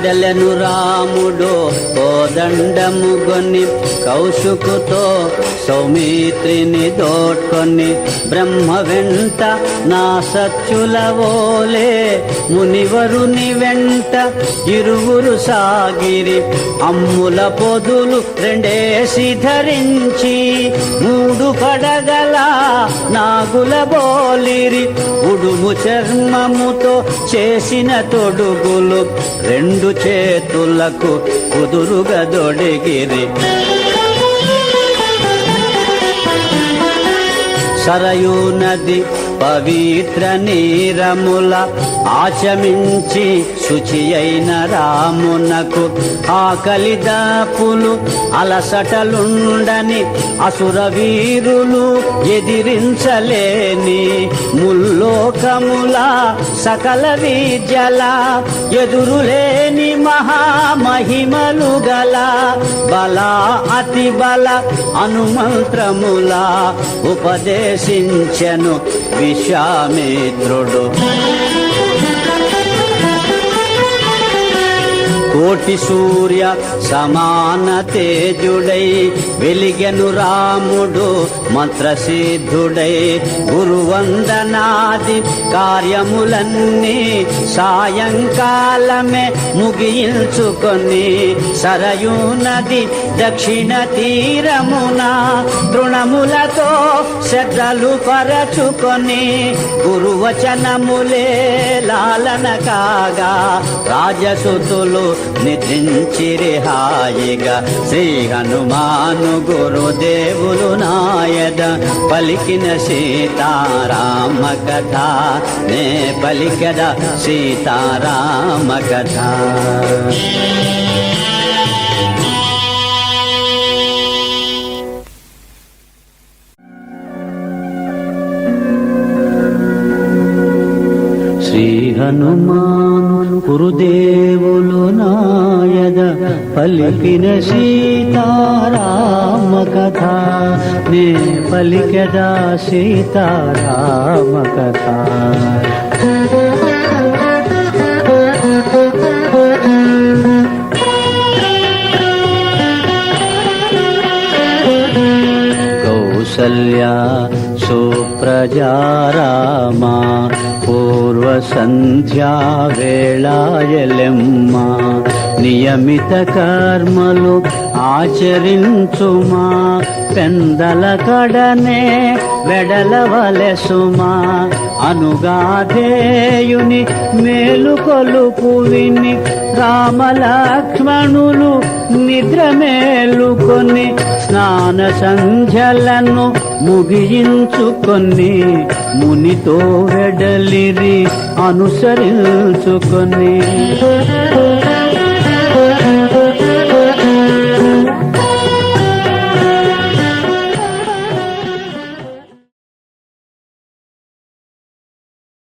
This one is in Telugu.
వెడలను రాముడు కోదండము గొని కౌశుకుతో సౌమిత్రిని దోడ్కొని బ్రహ్మ వెంట నా సచ్చులవోలే మునివరుని వెంట ఇరువురు సాగిరి అమ్ముల పొదులు రెండేసి ధరించి మూడు పడగల నాగుల బోలిరి ఉడుము చర్మముతో చేసిన తొడుగులు రెండు చేతులకు కుదురుగా దొడిగిరి సరయూ నది పవిత్ర నీరముల ఆచమించి శుచి అయిన రామునకు ఆకలిదాపులు అలసటలుండని అసుర వీరులు ఎదిరించలేని ముల్లోకముల సకల విద్యల ఎదురులేని మహామహిమలు గల బల అతి బల అనుమంత్రముల ఉపదేశించెను విశ్వామిత్రుడు కోటి సూర్య సమాన తేజుడై వెలిగెను రాముడు మంత్రసిద్ధుడై గురువందనాది కార్యములన్నీ సాయంకాలమే ముగించుకొని సరయూ నది దక్షిణ తీరమున తృణములతో శ్రద్ధలు పరచుకొని గురువచనములే లాలన కాగా రాజసుతులు నిద్రించిరి హాయిగా శ్రీ హనుమాను గురుదేవులు నాయద పలికిన సీతారామ కథ నే పలికద సీతారామ కథ శ్రీ హనుమాను గురుదేవులు నాయద పలికిన సీతారామ కథ నే పలికద సీతారామ కథ కౌసల్యా సుప్రజారామా పూర్వ సంధ్యా వేళాయలెమ్మ నియమిత కర్మలు ఆచరించుమా పెందల కడనే వెడలవలెసుమా అనుగాధేయుని మేలు కొలుపు విని రామలక్ష్మణులు నిద్ర మేలుకొని స్నాన సంధ్యలను ముగించుకొని మునితో వెడలిరి అనుసరించుకొని